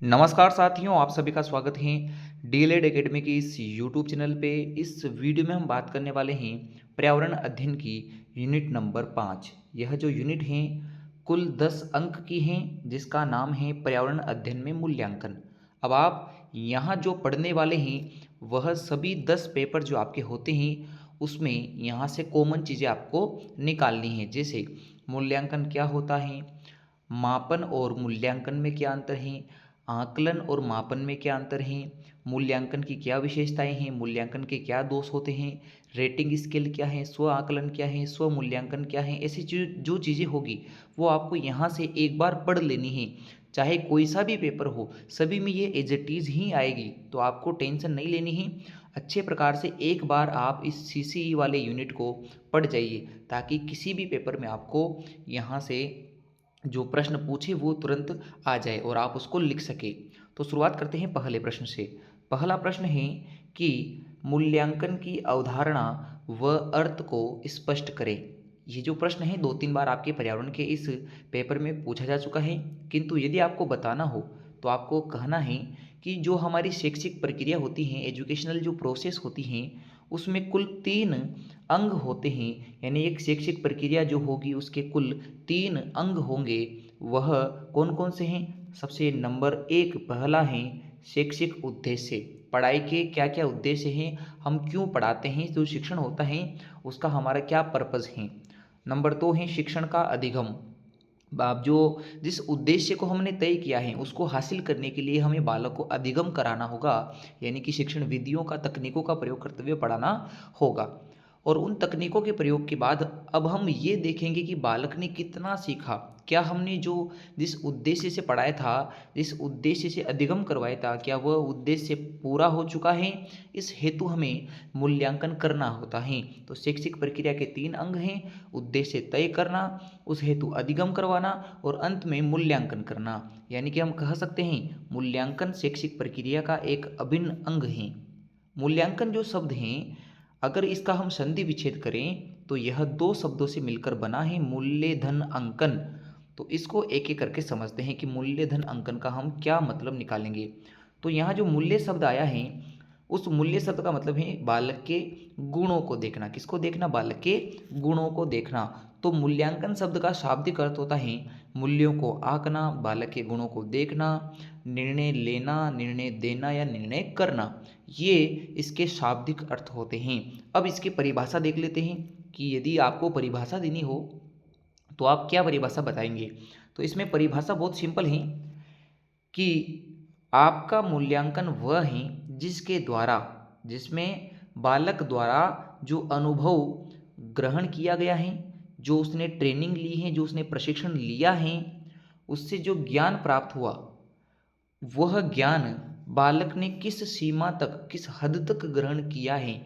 नमस्कार साथियों, आप सभी का स्वागत है डीएलएड एकेडमी की इस यूट्यूब चैनल पे। इस वीडियो में हम बात करने वाले हैं पर्यावरण अध्ययन की यूनिट नंबर 5। यह जो यूनिट है कुल 10 अंक की है, जिसका नाम है पर्यावरण अध्ययन में मूल्यांकन। अब आप यहाँ जो पढ़ने वाले हैं वह सभी 10 पेपर जो आपके होते हैं उसमें यहाँ से कॉमन चीज़ें आपको निकालनी है। जैसे मूल्यांकन क्या होता है, मापन और मूल्यांकन में क्या अंतर है, आकलन और मापन में क्या अंतर है, मूल्यांकन की क्या विशेषताएं हैं, मूल्यांकन के क्या दोष होते हैं, रेटिंग स्केल क्या है, स्व आकलन क्या है, स्व मूल्यांकन क्या है। ऐसी जो चीज़ें होगी वो आपको यहाँ से एक बार पढ़ लेनी है। चाहे कोई सा भी पेपर हो, सभी में ये एज इट इज़ ही आएगी, तो आपको टेंशन नहीं लेनी है। अच्छे प्रकार से एक बार आप इस सीसीई वाले यूनिट को पढ़ जाइए, ताकि किसी भी पेपर में आपको यहाँ से जो प्रश्न पूछे वो तुरंत आ जाए और आप उसको लिख सके। तो शुरुआत करते हैं पहले प्रश्न से। पहला प्रश्न है कि मूल्यांकन की अवधारणा व अर्थ को स्पष्ट करें। ये जो प्रश्न है 2-3 बार आपके पर्यावरण के इस पेपर में पूछा जा चुका है, किंतु यदि आपको बताना हो तो आपको कहना है कि जो हमारी शैक्षिक प्रक्रिया होती हैं, एजुकेशनल जो प्रोसेस होती हैं, उसमें कुल 3 अंग होते हैं। यानी एक शैक्षिक प्रक्रिया जो होगी उसके कुल 3 अंग होंगे। वह कौन कौन से हैं? सबसे नंबर 1 पहला है शैक्षिक उद्देश्य। पढ़ाई के क्या क्या उद्देश्य हैं, हम क्यों पढ़ाते हैं, जो शिक्षण होता है उसका हमारा क्या पर्पज़ है। नंबर 2 है शिक्षण का अधिगम। अब जो जिस उद्देश्य को हमने तय किया है उसको हासिल करने के लिए हमें बालक को अधिगम कराना होगा, यानी कि शिक्षण विधियों का, तकनीकों का प्रयोग करते हुए पढ़ाना होगा। और उन तकनीकों के प्रयोग के बाद अब हम ये देखेंगे कि बालक ने कितना सीखा, क्या हमने जो जिस उद्देश्य से पढ़ाया था, जिस उद्देश्य से अधिगम करवाया था, क्या वह उद्देश्य पूरा हो चुका है। इस हेतु हमें मूल्यांकन करना होता है। तो शैक्षिक प्रक्रिया के 3 अंग हैं: उद्देश्य तय करना, उस हेतु अधिगम करवाना और अंत में मूल्यांकन करना। यानी कि हम कह सकते हैं मूल्यांकन शैक्षिक प्रक्रिया का एक अभिन्न अंग है। मूल्यांकन जो शब्द हैं, अगर इसका हम संधि विच्छेद करें तो यह 2 शब्दों से मिलकर बना है, मूल्य धन अंकन। तो इसको एक एक करके समझते हैं कि मूल्य धन अंकन का हम क्या मतलब निकालेंगे। तो यहाँ जो मूल्य शब्द आया है, उस मूल्य शब्द का मतलब है बालक के गुणों को देखना। किसको देखना? बालक के गुणों को देखना। तो मूल्यांकन शब्द का शाब्दिक अर्थ होता है मूल्यों को आंकना, बालक के गुणों को देखना, निर्णय लेना, निर्णय देना या निर्णय करना। ये इसके शाब्दिक अर्थ होते हैं। अब इसकी परिभाषा देख लेते हैं कि यदि आपको परिभाषा देनी हो तो आप क्या परिभाषा बताएंगे। तो इसमें परिभाषा बहुत सिंपल है कि आपका मूल्यांकन वह है जिसके द्वारा, जिसमें बालक द्वारा जो अनुभव ग्रहण किया गया है, जो उसने ट्रेनिंग ली है, जो उसने प्रशिक्षण लिया है, उससे जो ज्ञान प्राप्त हुआ, वह ज्ञान बालक ने किस सीमा तक, किस हद तक ग्रहण किया है,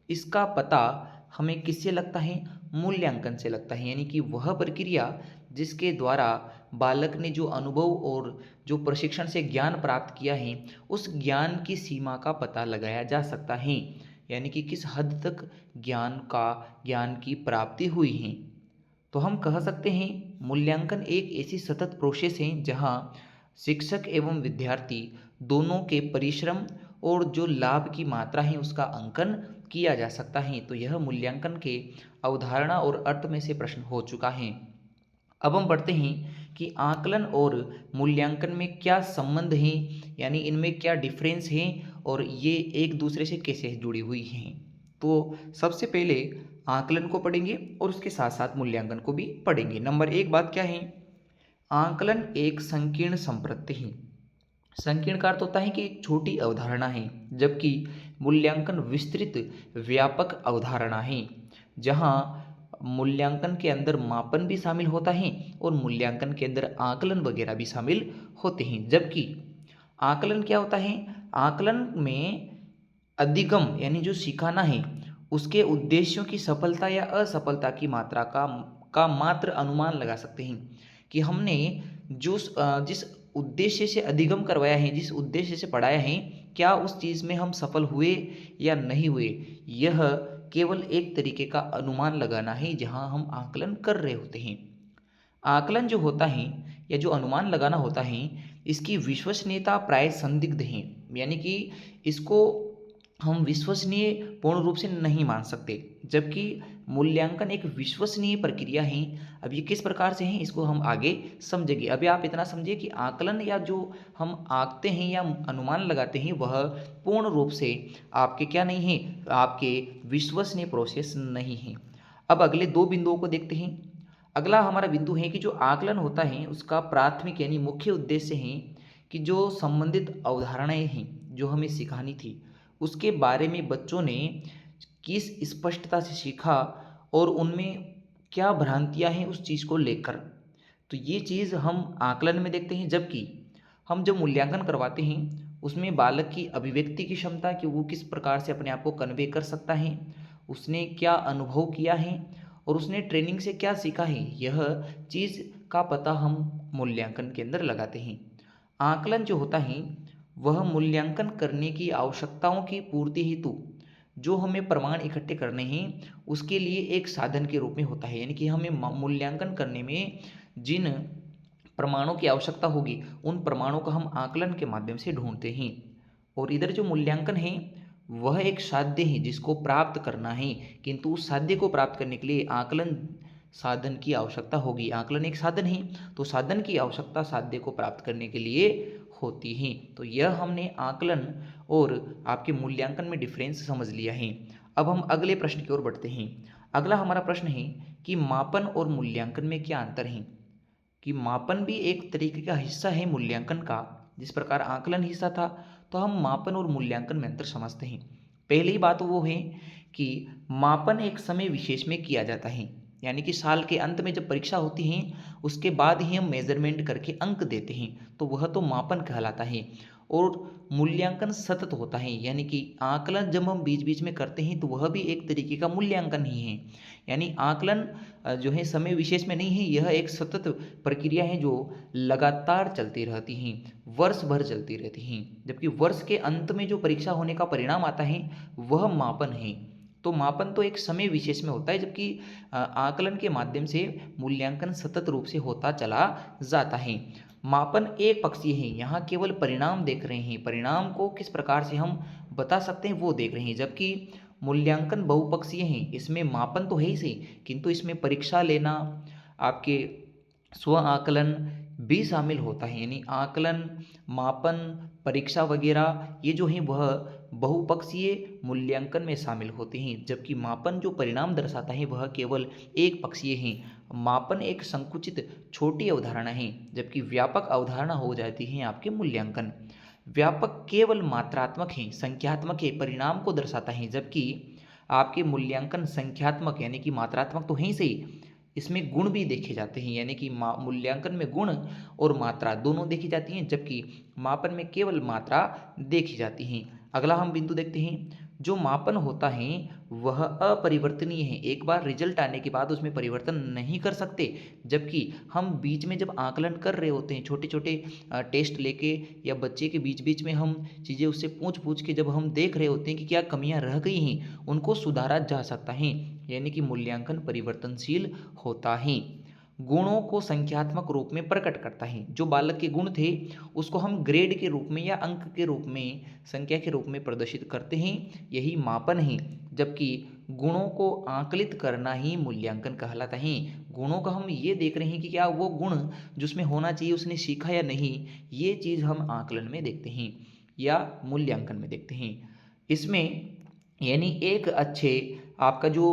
इसका पता हमें किससे लगता है? मूल्यांकन से लगता है। यानी कि वह प्रक्रिया जिसके द्वारा बालक ने जो अनुभव और जो प्रशिक्षण से ज्ञान प्राप्त किया है, उस ज्ञान की सीमा का पता लगाया जा सकता है। यानी कि किस हद तक ज्ञान की प्राप्ति हुई है। तो हम कह सकते हैं मूल्यांकन एक ऐसी सतत प्रोसेस है जहाँ शिक्षक एवं विद्यार्थी दोनों के परिश्रम और जो लाभ की मात्रा है उसका अंकन किया जा सकता है। तो यह मूल्यांकन के अवधारणा और अर्थ में से प्रश्न हो चुका है। अब हम बढ़ते हैं कि आकलन और मूल्यांकन में क्या संबंध है, यानी इनमें क्या डिफरेंस है और ये एक दूसरे से कैसे जुड़ी हुई हैं। तो सबसे पहले आकलन को पढ़ेंगे और उसके साथ साथ मूल्यांकन को भी पढ़ेंगे। नंबर 1 बात क्या है? आकलन एक संकीर्ण संप्रत्ति है। संकीर्ण का अर्थ होता है कि एक छोटी अवधारणा है, जबकि मूल्यांकन विस्तृत व्यापक अवधारणा है, जहाँ मूल्यांकन के अंदर मापन भी शामिल होता है और मूल्यांकन के अंदर आकलन वगैरह भी शामिल होते हैं। जबकि आकलन क्या होता है? आकलन में अधिगम यानी जो सिखाना है उसके उद्देश्यों की सफलता या असफलता की मात्रा का मात्र अनुमान लगा सकते हैं कि हमने जिस उद्देश्य से अधिगम करवाया है, जिस उद्देश्य से पढ़ाया है, क्या उस चीज़ में हम सफल हुए या नहीं हुए। यह केवल एक तरीके का अनुमान लगाना है जहां हम आकलन कर रहे होते हैं। आकलन जो होता है या जो अनुमान लगाना होता है, इसकी विश्वसनीयता प्राय संदिग्ध है, यानी कि इसको हम विश्वसनीय पूर्ण रूप से नहीं मान सकते। जबकि मूल्यांकन एक विश्वसनीय प्रक्रिया है। अब ये किस प्रकार से है इसको हम आगे समझेंगे। अभी आप इतना समझिए कि आकलन या जो हम आंकते हैं या अनुमान लगाते हैं वह पूर्ण रूप से आपके क्या नहीं है, आपके विश्वसनीय प्रोसेस नहीं है। अब अगले दो बिंदुओं को देखते हैं। अगला हमारा बिंदु है कि जो आकलन होता है उसका प्राथमिक यानी मुख्य उद्देश्य है कि जो संबंधित अवधारणाएं हैं जो हमें सिखानी थी उसके बारे में बच्चों ने किस स्पष्टता से सीखा और उनमें क्या भ्रांतियां हैं उस चीज़ को लेकर। तो ये चीज़ हम आकलन में देखते हैं। जबकि हम जब मूल्यांकन करवाते हैं उसमें बालक की अभिव्यक्ति की क्षमता कि वो किस प्रकार से अपने आप को कन्वे कर सकता है, उसने क्या अनुभव किया है और उसने ट्रेनिंग से क्या सीखा है, यह चीज़ का पता हम मूल्यांकन के अंदर लगाते हैं। आकलन जो होता है वह मूल्यांकन करने की आवश्यकताओं की पूर्ति हेतु जो हमें प्रमाण इकट्ठे करने हैं उसके लिए एक साधन के रूप में होता है। यानी कि हमें मूल्यांकन करने में जिन प्रमाणों की आवश्यकता होगी उन प्रमाणों का हम आकलन के माध्यम से ढूंढते हैं। और इधर जो मूल्यांकन है वह एक साध्य है जिसको प्राप्त करना है, किंतु उस साध्य को प्राप्त करने के लिए आकलन साधन की आवश्यकता होगी। आकलन एक साधन है तो साधन की आवश्यकता साध्य को प्राप्त करने के लिए होती है। तो यह हमने आकलन और आपके मूल्यांकन में डिफरेंस समझ लिया है। अब हम अगले प्रश्न की ओर बढ़ते हैं। अगला हमारा प्रश्न है कि मापन और मूल्यांकन में क्या अंतर है। कि मापन भी एक तरीके का हिस्सा है मूल्यांकन का, जिस प्रकार आकलन हिस्सा था, तो हम मापन और मूल्यांकन में अंतर समझते हैं। पहली बात वो है कि मापन एक समय विशेष में किया जाता है, यानी कि साल के अंत में जब परीक्षा होती है उसके बाद ही हम मेजरमेंट करके अंक देते हैं, तो वह तो मापन कहलाता है। और मूल्यांकन सतत होता है, यानी कि आकलन जब हम बीच बीच में करते हैं तो वह भी एक तरीके का मूल्यांकन ही है। यानी आकलन जो है समय विशेष में नहीं है, यह एक सतत प्रक्रिया है जो लगातार चलती रहती हैं, वर्ष भर चलती रहती हैं। जबकि वर्ष के अंत में जो परीक्षा होने का परिणाम आता है वह मापन है। तो मापन तो एक समय विशेष में होता है, जबकि आकलन के माध्यम से मूल्यांकन सतत रूप से होता चला जाता है। मापन एक पक्षीय है, यहाँ केवल परिणाम देख रहे हैं, परिणाम को किस प्रकार से हम बता सकते हैं वो देख रहे हैं। जबकि मूल्यांकन बहुपक्षीय है, इसमें मापन तो है ही सही किंतु इसमें परीक्षा लेना, आपके स्व आकलन भी शामिल होता है। यानी आकलन, मापन, परीक्षा वगैरह ये जो है वह बहुपक्षीय मूल्यांकन में शामिल होते हैं। जबकि मापन जो परिणाम दर्शाता है वह केवल एक पक्षीय है। मापन एक संकुचित छोटी अवधारणा है, जबकि व्यापक अवधारणा हो जाती है आपके मूल्यांकन। व्यापक केवल मात्रात्मक है, संख्यात्मक है, परिणाम को दर्शाता है। जबकि आपके मूल्यांकन संख्यात्मक यानी कि मात्रात्मक तो है ही सही, इसमें गुण भी देखे जाते हैं, यानी कि मूल्यांकन में गुण और मात्रा दोनों देखी जाती हैं, जबकि मापन में केवल मात्रा देखी जाती हैं। अगला हम बिंदु देखते हैं। जो मापन होता है वह अपरिवर्तनीय है, एक बार रिजल्ट आने के बाद उसमें परिवर्तन नहीं कर सकते। जबकि हम बीच में जब आकलन कर रहे होते हैं, छोटे छोटे टेस्ट लेके या बच्चे के बीच बीच में हम चीज़ें उससे पूछ पूछ के जब हम देख रहे होते हैं कि क्या कमियां रह गई हैं, उनको सुधारा जा सकता है। यानी कि मूल्यांकन परिवर्तनशील होता है। गुणों को संख्यात्मक रूप में प्रकट करता है। जो बालक के गुण थे उसको हम ग्रेड के रूप में या अंक के रूप में, संख्या के रूप में प्रदर्शित करते हैं, यही मापन है। जबकि गुणों को आकलित करना ही मूल्यांकन कहलाता है। गुणों का हम ये देख रहे हैं कि क्या वो गुण जो उसमें होना चाहिए उसने सीखा या नहीं, ये चीज़ हम आकलन में देखते हैं या मूल्यांकन में देखते हैं। इसमें यानी एक अच्छे आपका जो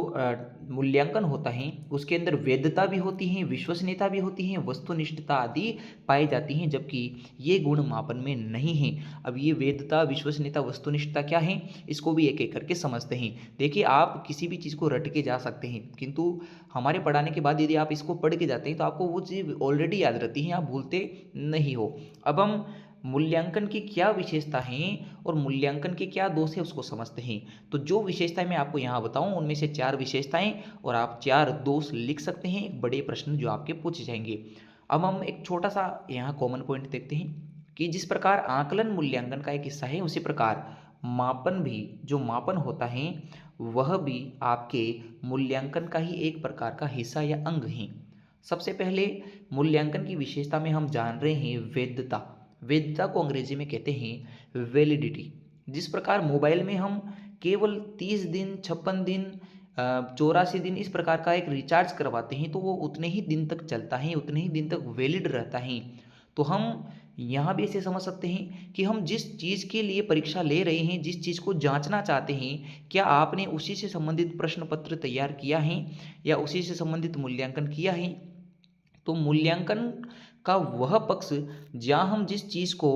मूल्यांकन होता है उसके अंदर वैधता भी होती है, विश्वसनीयता भी होती है, वस्तुनिष्ठता आदि पाई जाती हैं, जबकि ये गुण मापन में नहीं है। अब ये वैधता, विश्वसनीयता, वस्तुनिष्ठता क्या है, इसको भी एक एक करके समझते हैं। देखिए, आप किसी भी चीज़ को रट के जा सकते हैं, किंतु हमारे पढ़ाने के बाद यदि आप इसको पढ़ के जाते हैं तो आपको वो चीज़ ऑलरेडी याद रहती है, आप भूलते नहीं हो। अब हम मूल्यांकन की क्या विशेषता है और मूल्यांकन के क्या दोष है उसको समझते हैं। तो जो विशेषताएं मैं आपको यहाँ बताऊं उनमें से 4 विशेषताएं और आप 4 दोष लिख सकते हैं, एक बड़े प्रश्न जो आपके पूछे जाएंगे। अब हम एक छोटा सा यहाँ कॉमन पॉइंट देखते हैं कि जिस प्रकार आकलन मूल्यांकन का एक हिस्सा है उसी प्रकार मापन भी, जो मापन होता है वह भी आपके मूल्यांकन का ही एक प्रकार का हिस्सा या अंग है। सबसे पहले मूल्यांकन की विशेषता में हम जान रहे हैं वैधता। वैधता को अंग्रेजी में कहते हैं वैलिडिटी। जिस प्रकार मोबाइल में हम केवल 30 दिन, 56 दिन, 84 दिन इस प्रकार का एक रिचार्ज करवाते हैं तो वो उतने ही दिन तक चलता है, उतने ही दिन तक वैलिड रहता है। तो हम यहाँ भी ऐसे समझ सकते हैं कि हम जिस चीज़ के लिए परीक्षा ले रहे हैं, जिस चीज़ को जांचना चाहते हैं, क्या आपने उसी से संबंधित प्रश्न पत्र तैयार किया है या उसी से संबंधित मूल्यांकन किया है। तो मूल्यांकन का वह पक्ष जहाँ हम जिस चीज़ को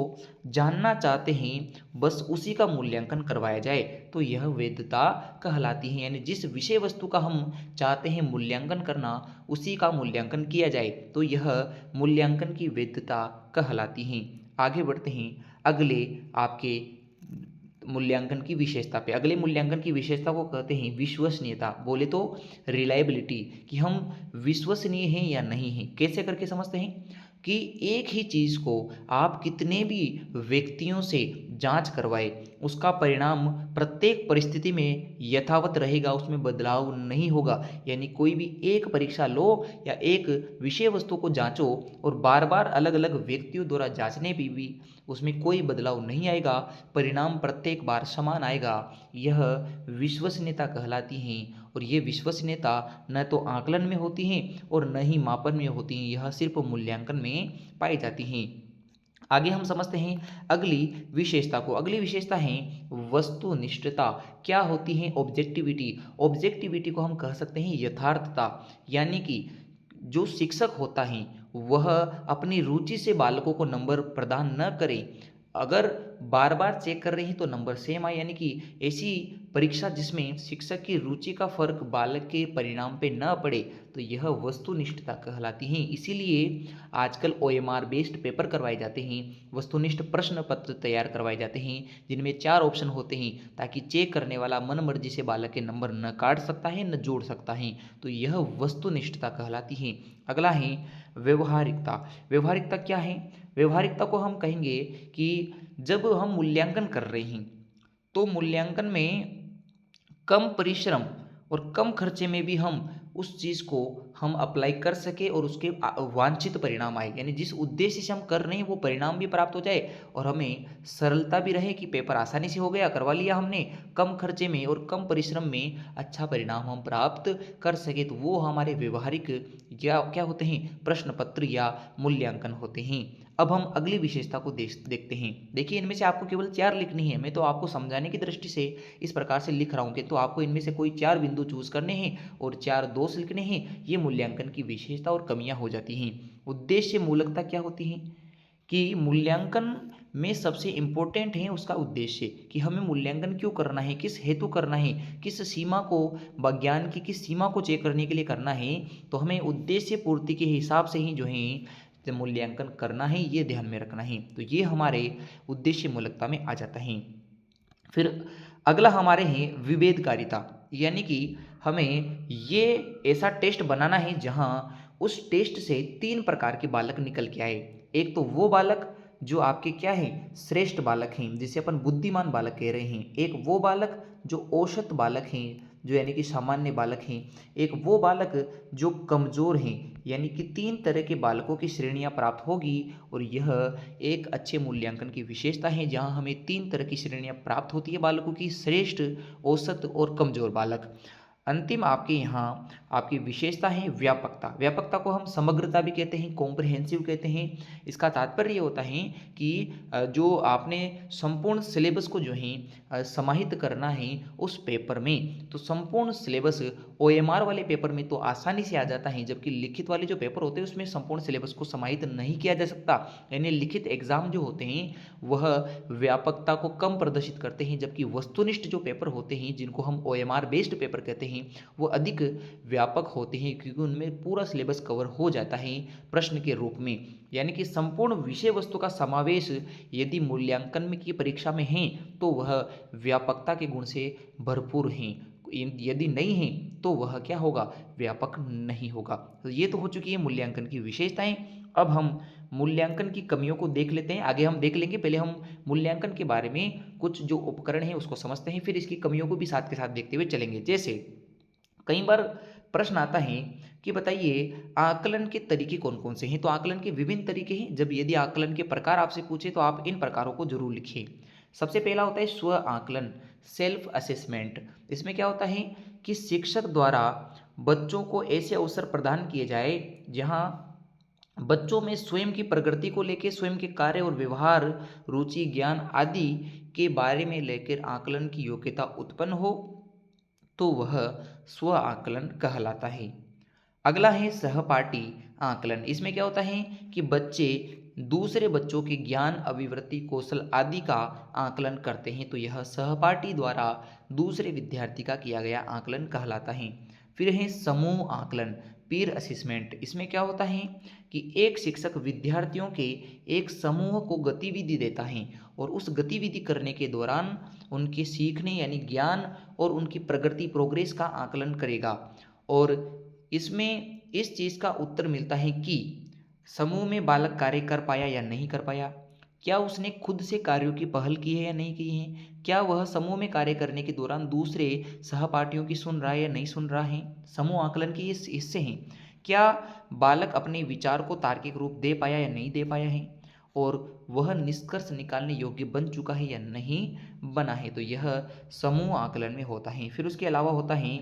जानना चाहते हैं बस उसी का मूल्यांकन करवाया जाए तो यह वैधता कहलाती है। यानी जिस विषय वस्तु का हम चाहते हैं मूल्यांकन करना उसी का मूल्यांकन किया जाए तो यह मूल्यांकन की वैधता कहलाती है। आगे बढ़ते हैं अगले आपके मूल्यांकन की विशेषता पे। अगले मूल्यांकन की विशेषता को कहते हैं विश्वसनीयता, बोले तो रिलायबिलिटी, कि हम विश्वसनीय हैं या नहीं हैं। कैसे करके समझते हैं कि एक ही चीज़ को आप कितने भी व्यक्तियों से जांच करवाए उसका परिणाम प्रत्येक परिस्थिति में यथावत रहेगा, उसमें बदलाव नहीं होगा। यानी कोई भी एक परीक्षा लो या एक विषय वस्तु को जांचो और बार बार अलग अलग व्यक्तियों द्वारा जांचने पर भी उसमें कोई बदलाव नहीं आएगा, परिणाम प्रत्येक बार समान आएगा, यह विश्वसनीयता कहलाती है। और ये विश्वसनीयता न तो आकलन में होती हैं और न ही मापन में होती हैं, यह सिर्फ मूल्यांकन में पाई जाती हैं। आगे हम समझते हैं अगली विशेषता को। अगली विशेषता है वस्तुनिष्ठता। क्या होती है ऑब्जेक्टिविटी। ऑब्जेक्टिविटी को हम कह सकते हैं यथार्थता, यानी कि जो शिक्षक होता है वह अपनी रुचि से बालकों को नंबर प्रदान न करे, अगर बार बार चेक कर रहे हैं तो नंबर सेम आए। यानी कि ऐसी परीक्षा जिसमें शिक्षक की रुचि का फर्क बालक के परिणाम पे न पड़े तो यह वस्तुनिष्ठता कहलाती है। इसीलिए आजकल OMR बेस्ड पेपर करवाए जाते हैं, वस्तुनिष्ठ प्रश्न पत्र तैयार करवाए जाते हैं जिनमें 4 ऑप्शन होते हैं ताकि चेक करने वाला मन मर्जी से बालक के नंबर न काट सकता है न जोड़ सकता है, तो यह वस्तुनिष्ठता कहलाती है। अगला है व्यवहारिकता। व्यवहारिकता क्या है। व्यवहारिकता को हम कहेंगे कि जब हम मूल्यांकन कर रहे हैं तो मूल्यांकन में कम परिश्रम और कम खर्चे में भी हम उस चीज़ को हम अप्लाई कर सके और उसके वांछित परिणाम आए। यानी जिस उद्देश्य से हम कर रहे हैं वो परिणाम भी प्राप्त हो जाए और हमें सरलता भी रहे कि पेपर आसानी से हो गया, करवा लिया हमने, कम खर्चे में और कम परिश्रम में अच्छा परिणाम हम प्राप्त कर सके, तो वो हमारे व्यवहारिक या क्या होते हैं प्रश्न पत्र या मूल्यांकन होते हैं। अब हम अगली विशेषता को देखते हैं। देखिए इनमें से आपको केवल 4 लिखनी है, मैं तो आपको समझाने की दृष्टि से इस प्रकार से लिख रहा हूँ कि तो आपको इनमें से कोई 4 बिंदु चूज करने हैं और 4 दोष लिखने हैं। ये मूल्यांकन की विशेषता और कमियां हो जाती हैं। उद्देश्य मूलकता क्या होती है कि मूल्यांकन में सबसे इम्पोर्टेंट है उसका उद्देश्य, कि हमें मूल्यांकन क्यों करना है, किस हेतु करना है, किस सीमा को, विज्ञान की किस सीमा को चेक करने के लिए करना है। तो हमें उद्देश्य पूर्ति के हिसाब से ही जो है मूल्यांकन करना है, ये ध्यान में रखना है। तो ये हमारे उद्देश्य मूलकता में आ जाता है। फिर अगला हमारे हैं विभेदकारिता, यानी कि हमें ये ऐसा टेस्ट बनाना है जहां उस टेस्ट से 3 प्रकार के बालक निकल के आए। एक तो वो बालक जो आपके क्या है श्रेष्ठ बालक हैं, जिसे अपन बुद्धिमान बालक कह रहे हैं। एक वो बालक जो औसत बालक हैं, जो यानी कि सामान्य बालक हैं। एक वो बालक जो कमज़ोर हैं, यानी कि 3 तरह के बालकों की श्रेणियां प्राप्त होगी। और यह एक अच्छे मूल्यांकन की विशेषता है जहां हमें 3 तरह की श्रेणियां प्राप्त होती है बालकों की, श्रेष्ठ, औसत और कमज़ोर बालक। अंतिम आपके यहाँ आपकी विशेषता है व्यापकता। व्यापकता को हम समग्रता भी कहते हैं, कॉम्प्रिहेंसिव कहते हैं। इसका तात्पर्य ये होता है कि जो आपने संपूर्ण सिलेबस को जो है समाहित करना है उस पेपर में, तो संपूर्ण सिलेबस OMR वाले पेपर में तो आसानी से आ जाता है, जबकि लिखित वाले जो पेपर होते हैं उसमें संपूर्ण सिलेबस को समाहित नहीं किया जा सकता। यानी लिखित एग्जाम जो होते हैं वह व्यापकता को कम प्रदर्शित करते हैं, जबकि वस्तुनिष्ठ जो पेपर होते हैं जिनको हम OMR बेस्ड पेपर कहते हैं वो अधिक व्यापक होते हैं, क्योंकि उनमें पूरा सिलेबस कवर हो जाता है प्रश्न के रूप में। यानी कि संपूर्ण विषय वस्तु का समावेश यदि मूल्यांकन में की परीक्षा में है तो वह व्यापकता के गुण से भरपूर हैं, यदि नहीं है तो वह क्या होगा, व्यापक नहीं होगा। तो ये तो हो चुकी है मूल्यांकन की विशेषताएं। अब हम मूल्यांकन की कमियों को देख लेते हैं, आगे हम देख लेंगे। पहले हम मूल्यांकन के बारे में कुछ जो उपकरण है उसको समझते हैं, फिर इसकी कमियों को भी साथ के साथ देखते हुए चलेंगे। जैसे कई बार प्रश्न आता है कि बताइए आकलन के तरीके कौन कौन से हैं। तो आकलन के विभिन्न तरीके हैं। जब यदि आकलन के प्रकार आपसे पूछे तो आप इन प्रकारों को जरूर लिखिए। सबसे पहला होता है स्व आकलन, सेल्फ असेसमेंट। इसमें क्या होता है कि शिक्षक द्वारा बच्चों को ऐसे अवसर प्रदान किए जाए जहां बच्चों में स्वयं की प्रगति को लेकर, स्वयं के कार्य और व्यवहार, रुचि, ज्ञान आदि के बारे में लेकर आकलन की योग्यता उत्पन्न हो, तो वह स्व आकलन कहलाता है। अगला है सहपाठी आकलन। इसमें क्या होता है कि बच्चे दूसरे बच्चों के ज्ञान, अभिवृत्ति, कौशल आदि का आकलन करते हैं, तो यह सहपाठी द्वारा दूसरे विद्यार्थी का किया गया आकलन कहलाता है। फिर है समूह आकलन, पीर असेसमेंट। इसमें क्या होता है कि एक शिक्षक विद्यार्थियों के एक समूह को गतिविधि देता है और उस गतिविधि करने के दौरान उनके सीखने यानी ज्ञान और उनकी प्रगति, प्रोग्रेस का आकलन करेगा। और इसमें इस चीज़ का उत्तर मिलता है कि समूह में बालक कार्य कर पाया या नहीं कर पाया, क्या उसने खुद से कार्यों की पहल की है या नहीं की है, क्या वह समूह में कार्य करने के दौरान दूसरे सहपाठियों की सुन रहा है या नहीं सुन रहा है। समूह आकलन के इस हिस्से हैं। क्या बालक अपने विचार को तार्किक रूप दे पाया या नहीं दे पाया है, और वह निष्कर्ष निकालने योग्य बन चुका है या नहीं बना है, तो यह समूह आकलन में होता है। फिर उसके अलावा होता है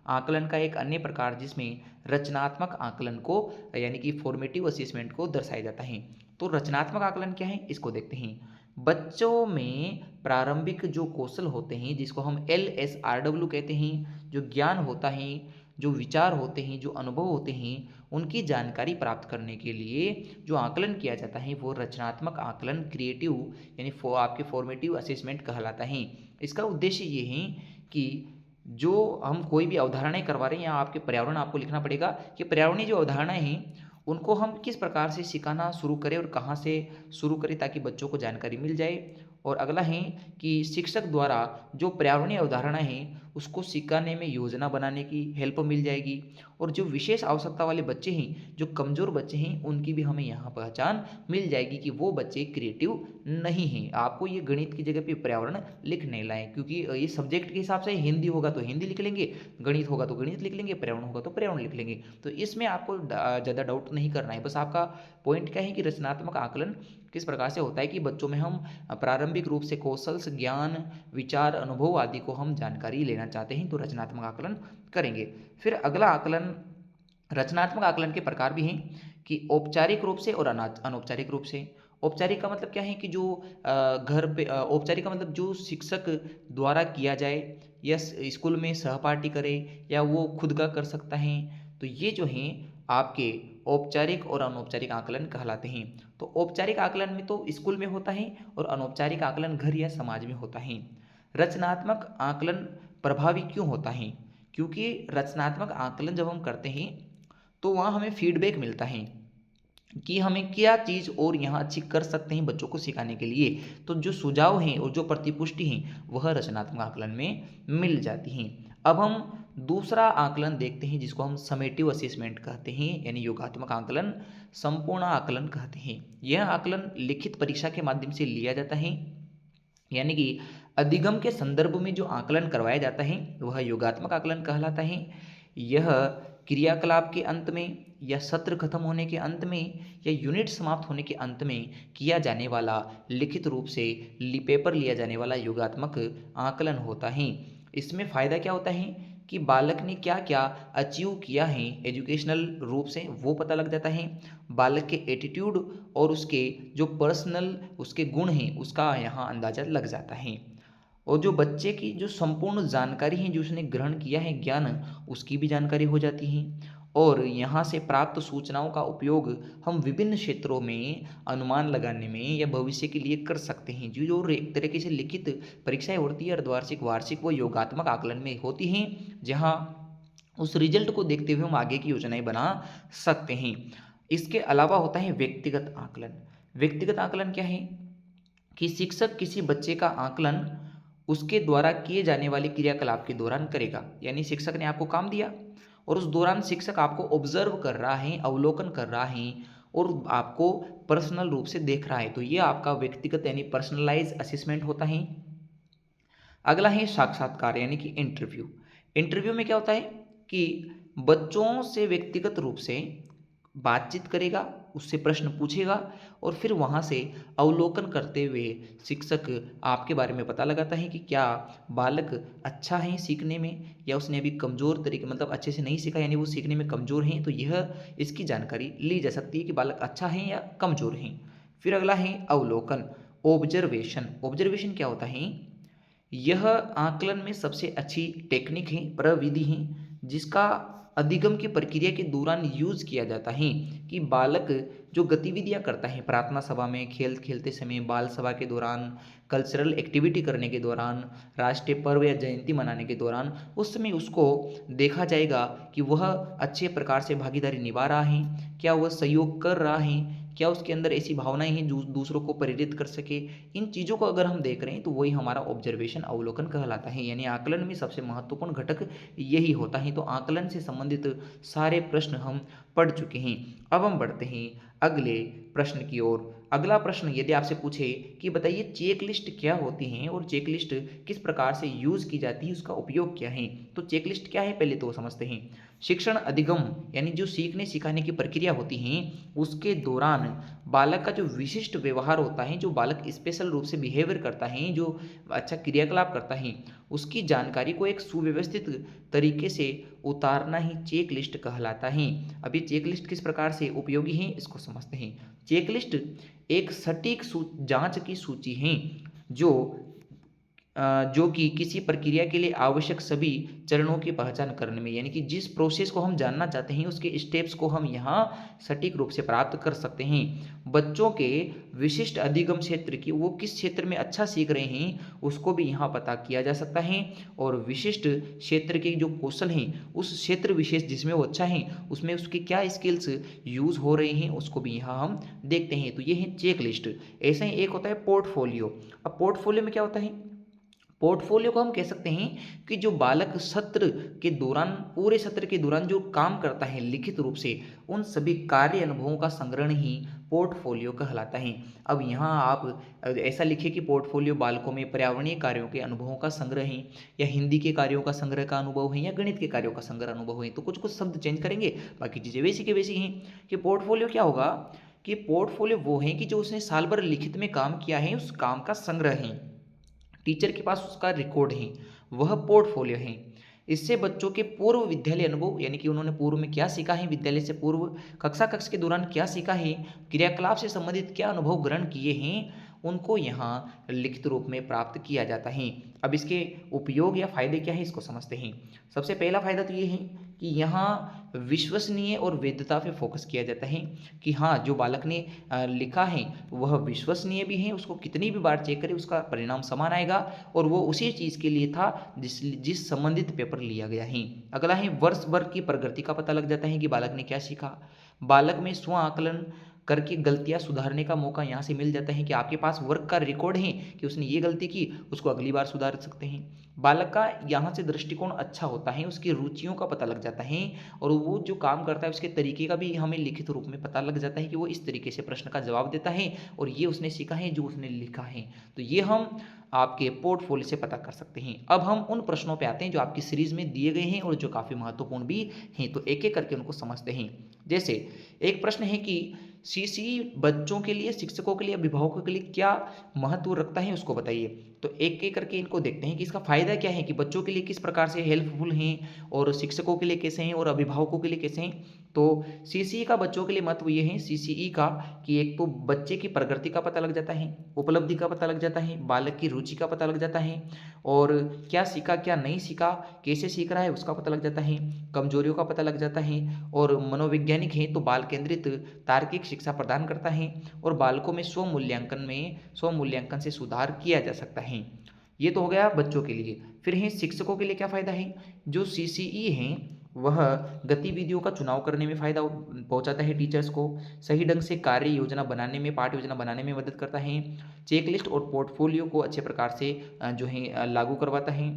आकलन का एक अन्य प्रकार जिसमें रचनात्मक आकलन को यानी कि फॉर्मेटिव असेसमेंट को दर्शाया जाता है। तो रचनात्मक आकलन क्या है, इसको देखते हैं। बच्चों में प्रारंभिक जो कौशल होते हैं, जिसको हम LSRW कहते हैं, जो ज्ञान होता है, जो विचार होते हैं, जो अनुभव होते हैं, उनकी जानकारी प्राप्त करने के लिए जो आकलन किया जाता है वो रचनात्मक आकलन, क्रिएटिव यानी आपके फॉर्मेटिव असेसमेंट कहलाता है। इसका उद्देश्य ये है कि जो हम कोई भी अवधारणाएं करवा रहे हैं, या आपके पर्यावरण आपको लिखना पड़ेगा कि पर्यावरणीय जो अवधारणाएं हैं उनको हम किस प्रकार से सिखाना शुरू करें और कहाँ से शुरू करें ताकि बच्चों को जानकारी मिल जाए। और अगला है कि शिक्षक द्वारा जो पर्यावरणीय अवधारणा है उसको सिखाने में योजना बनाने की हेल्प मिल जाएगी। और जो विशेष आवश्यकता वाले बच्चे हैं, जो कमज़ोर बच्चे हैं, उनकी भी हमें यहाँ पहचान मिल जाएगी कि वो बच्चे क्रिएटिव नहीं हैं। आपको ये गणित की जगह पे पर्यावरण लिख नहीं लाएं, क्योंकि ये सब्जेक्ट के हिसाब से हिंदी होगा तो हिंदी लिख लेंगे, गणित होगा तो गणित लिख लेंगे, पर्यावरण होगा तो पर्यावरण लिख लेंगे। तो इसमें आपको ज़्यादा डाउट नहीं करना है। बस आपका पॉइंट क्या है कि रचनात्मक आकलन किस प्रकार से होता है कि बच्चों में हम प्रारंभिक रूप से कौशल, ज्ञान, विचार, अनुभव आदि को हम जानकारी लेना चाहते हैं, तो रचनात्मक आकलन करेंगे। फिर अगला आकलन, रचनात्मक आकलन के प्रकार भी हैं कि औपचारिक रूप से और अनौपचारिक रूप से। औपचारिक का मतलब क्या है कि जो घर पे, औपचारिक का मतलब जो शिक्षक द्वारा किया जाए या स्कूल में सहपाठी करे या वो खुद का कर सकता है, तो ये जो हैं आपके औपचारिक और अनौपचारिक आकलन कहलाते हैं। तो औपचारिक आकलन में तो स्कूल में होता है और अनौपचारिक आकलन घर या समाज में होता है। रचनात्मक आकलन प्रभावी क्यों होता है, क्योंकि रचनात्मक आकलन जब हम करते हैं तो वहाँ हमें फीडबैक मिलता है कि हमें क्या चीज़ और यहाँ अच्छी कर सकते हैं बच्चों को सिखाने के लिए। तो जो सुझाव हैं और जो प्रतिपुष्टि हैं वह रचनात्मक आकलन में मिल जाती हैं। अब हम दूसरा आकलन देखते हैं जिसको हम समेटिव असेसमेंट कहते हैं, यानी योगात्मक आकलन, संपूर्ण आकलन कहते हैं। यह आकलन लिखित परीक्षा के माध्यम से लिया जाता है, यानी कि अधिगम के संदर्भ में जो आकलन करवाया जाता है वह योगात्मक आकलन कहलाता है। यह क्रियाकलाप के अंत में या सत्र खत्म होने के अंत में या यूनिट समाप्त होने के अंत में किया जाने वाला, लिखित रूप से पेपर लिया जाने वाला योगात्मक आकलन होता है। इसमें फ़ायदा क्या होता है कि बालक ने क्या क्या अचीव किया है एजुकेशनल रूप से वो पता लग जाता है। बालक के एटीट्यूड और उसके जो पर्सनल उसके गुण हैं उसका यहाँ अंदाज़ा लग जाता है। और जो बच्चे की जो संपूर्ण जानकारी है जो उसने ग्रहण किया है ज्ञान, उसकी भी जानकारी हो जाती है। और यहाँ से प्राप्त सूचनाओं का उपयोग हम विभिन्न क्षेत्रों में अनुमान लगाने में या भविष्य के लिए कर सकते हैं। जो एक तरीके से लिखित परीक्षाएं होती है अर्धवार्षिक, वार्षिक, वो योगात्मक आकलन में होती हैं, जहाँ उस रिजल्ट को देखते हुए हम आगे की योजनाएं बना सकते हैं। इसके अलावा होता है व्यक्तिगत आकलन। व्यक्तिगत आकलन क्या है कि शिक्षक किसी बच्चे का आकलन उसके द्वारा किए जाने वाले क्रियाकलाप के दौरान करेगा। यानी शिक्षक ने आपको काम दिया और उस दौरान शिक्षक आपको ऑब्जर्व कर रहा है, अवलोकन कर रहा है और आपको पर्सनल रूप से देख रहा है, तो ये आपका व्यक्तिगत यानी पर्सनलाइज असेसमेंट होता है। अगला है साक्षात्कार यानी कि इंटरव्यू। इंटरव्यू में क्या होता है कि बच्चों से व्यक्तिगत रूप से बातचीत करेगा, उससे प्रश्न पूछेगा और फिर वहाँ से अवलोकन करते हुए शिक्षक आपके बारे में पता लगाता है कि क्या बालक अच्छा है सीखने में या उसने अभी कमज़ोर तरीके मतलब अच्छे से नहीं सीखा यानी वो सीखने में कमज़ोर हैं, तो यह इसकी जानकारी ली जा सकती है कि बालक अच्छा है या कमज़ोर हैं। फिर अगला है अवलोकन, ऑब्जर्वेशन। ऑब्जर्वेशन क्या होता है? यह आकलन में सबसे अच्छी टेक्निक है, प्रविधि है, जिसका अधिगम की प्रक्रिया के दौरान यूज़ किया जाता है कि बालक जो गतिविधियां करता है प्रार्थना सभा में, खेल खेलते समय, बाल सभा के दौरान, कल्चरल एक्टिविटी करने के दौरान, राष्ट्रीय पर्व या जयंती मनाने के दौरान, उस समय उसको देखा जाएगा कि वह अच्छे प्रकार से भागीदारी निभा रहा है, क्या वह सहयोग कर रहा है, क्या उसके अंदर ऐसी भावनाएं हैं जो दूसरों को प्रेरित कर सके। इन चीज़ों को अगर हम देख रहे हैं तो वही हमारा ऑब्जर्वेशन अवलोकन कहलाता है। यानी आकलन में सबसे महत्वपूर्ण घटक यही होता है। तो आकलन से संबंधित सारे प्रश्न हम पढ़ चुके हैं। अब हम बढ़ते हैं अगले प्रश्न की ओर। अगला प्रश्न यदि आपसे पूछे कि बताइए चेकलिस्ट क्या होती हैं और चेकलिस्ट किस प्रकार से यूज़ की जाती है, उसका उपयोग क्या है, तो चेकलिस्ट क्या है पहले तो समझते हैं। शिक्षण अधिगम यानी जो सीखने सिखाने की प्रक्रिया होती है उसके दौरान बालक का जो विशिष्ट व्यवहार होता है, जो बालक स्पेशल रूप से बिहेवियर करता है, जो अच्छा क्रियाकलाप करता है, उसकी जानकारी को एक सुव्यवस्थित तरीके से उतारना ही चेक लिस्ट कहलाता है। अभी चेक लिस्ट किस प्रकार से उपयोगी है इसको समझते हैं। चेक लिस्ट एक सटीक जांच की सूची है जो जो कि किसी प्रक्रिया के लिए आवश्यक सभी चरणों की पहचान करने में, यानी कि जिस प्रोसेस को हम जानना चाहते हैं उसके स्टेप्स को हम यहाँ सटीक रूप से प्राप्त कर सकते हैं। बच्चों के विशिष्ट अधिगम क्षेत्र की, वो किस क्षेत्र में अच्छा सीख रहे हैं उसको भी यहाँ पता किया जा सकता है। और विशिष्ट क्षेत्र के जो कौशल हैं उस क्षेत्र विशेष जिसमें वो अच्छा है उसमें उसके क्या स्किल्स यूज़ हो रहे हैं उसको भी यहाँ हम देखते हैं। तो ये है चेक लिस्ट। ऐसा ही एक होता है पोर्टफोलियो। अब पोर्टफोलियो में क्या होता है? पोर्टफोलियो को हम कह सकते हैं कि जो बालक सत्र के दौरान, पूरे सत्र के दौरान जो काम करता है लिखित रूप से, उन सभी कार्य अनुभवों का संग्रहण ही पोर्टफोलियो कहलाता है। अब यहाँ आप ऐसा लिखिए कि पोर्टफोलियो बालकों में पर्यावरणीय कार्यों के अनुभवों का संग्रह है, या हिंदी के कार्यों का संग्रह का अनुभव है, या गणित के कार्यों का संग्रह अनुभव है। तो कुछ कुछ शब्द चेंज करेंगे, बाकी चीज़ें वैसी की वैसी हैं। कि पोर्टफोलियो क्या होगा कि पोर्टफोलियो वो है कि जो उसने साल भर लिखित में काम किया है उस काम का संग्रह है, टीचर के पास उसका रिकॉर्ड है, वह पोर्टफोलियो है। इससे बच्चों के पूर्व विद्यालय अनुभव, यानी कि उन्होंने पूर्व में क्या सीखा है, विद्यालय से पूर्व कक्ष के दौरान क्या सीखा है, क्रियाकलाप से संबंधित क्या अनुभव ग्रहण किए हैं, उनको यहाँ लिखित रूप में प्राप्त किया जाता है। अब इसके उपयोग या फायदे क्या है इसको समझते हैं। सबसे पहला फायदा तो ये है कि यहाँ विश्वसनीय और वैधता पे फोकस किया जाता है कि हाँ जो बालक ने लिखा है वह विश्वसनीय भी है, उसको कितनी भी बार चेक करें उसका परिणाम समान आएगा और वो उसी चीज़ के लिए था जिस संबंधित पेपर लिया गया है। अगला है वर्ष भर की प्रगति का पता लग जाता है कि बालक ने क्या सीखा। बालक में स्व आकलन करके गलतियां सुधारने का मौका यहाँ से मिल जाता है कि आपके पास वर्क का रिकॉर्ड है कि उसने ये गलती की, उसको अगली बार सुधार सकते हैं। बालक का यहाँ से दृष्टिकोण अच्छा होता है, उसकी रुचियों का पता लग जाता है और वो जो काम करता है उसके तरीके का भी हमें लिखित रूप में पता लग जाता है कि वो इस तरीके से प्रश्न का जवाब देता है और ये उसने सीखा है जो उसने लिखा है। तो ये हम आपके पोर्टफोलियो से पता कर सकते हैं। अब हम उन प्रश्नों पे आते हैं जो आपकी सीरीज में दिए गए हैं और जो काफ़ी महत्वपूर्ण भी हैं, तो एक एक करके उनको समझते हैं। जैसे एक प्रश्न है कि सीसी बच्चों के लिए, शिक्षकों के लिए, अभिभावकों के लिए क्या महत्व रखता है उसको बताइए। तो एक एक करके इनको देखते हैं कि इसका फायदा क्या है, कि बच्चों के लिए किस प्रकार से हेल्पफुल हैं और शिक्षकों के लिए कैसे हैं और अभिभावकों के लिए कैसे हैं। तो सीसीई का बच्चों के लिए महत्व ये है सीसीई का कि एक तो बच्चे की प्रगति का पता लग जाता है, उपलब्धि का पता लग जाता है, बालक की रुचि का पता लग जाता है और क्या सीखा क्या नहीं सीखा, कैसे सीख रहा है उसका पता लग जाता है, कमजोरियों का पता लग जाता है। और मनोवैज्ञानिक है तो बाल केंद्रित तार्किक शिक्षा प्रदान करता है और बालकों में स्व मूल्यांकन से सुधार किया जा सकता है। ये तो हो गया बच्चों के लिए। फिर है शिक्षकों के लिए क्या फ़ायदा है। जो सीसीई हैं वह गतिविधियों का चुनाव करने में फ़ायदा पहुंचाता है टीचर्स को, सही ढंग से कार्य योजना बनाने में, पाठ योजना बनाने में मदद करता है, चेकलिस्ट और पोर्टफोलियो को अच्छे प्रकार से जो है लागू करवाता है,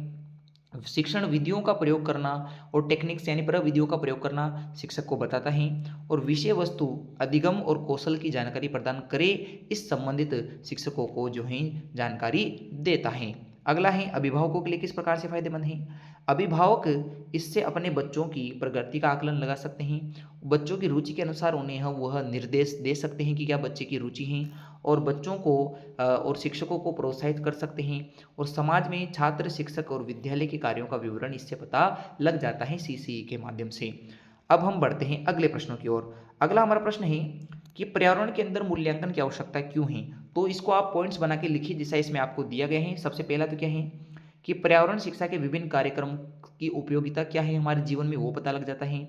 शिक्षण विधियों का प्रयोग करना और टेक्निक्स यानी प्रविधियों का प्रयोग करना शिक्षक को बताता है और विषय वस्तु अधिगम और कौशल की जानकारी प्रदान करे इस संबंधित शिक्षकों को जो है जानकारी देता है। अगला है अभिभावकों के लिए किस प्रकार से फायदेमंद है। अभिभावक इससे अपने बच्चों की प्रगति का आकलन लगा सकते हैं, बच्चों की रुचि के अनुसार उन्हें हम वह निर्देश दे सकते हैं कि क्या बच्चे की रुचि है, और बच्चों को और शिक्षकों को प्रोत्साहित कर सकते हैं, और समाज में छात्र, शिक्षक और विद्यालय के कार्यों का विवरण इससे पता लग जाता है सीसीई के माध्यम से। अब हम बढ़ते हैं अगले प्रश्नों की ओर। अगला हमारा प्रश्न है कि पर्यावरण के अंदर मूल्यांकन की आवश्यकता क्यों है। तो इसको आप पॉइंट्स बना के लिखिए जैसा इसमें आपको दिया गया है। सबसे पहला तो क्या है कि पर्यावरण शिक्षा के विभिन्न कार्यक्रम की उपयोगिता क्या है हमारे जीवन में, वो पता लग जाता है।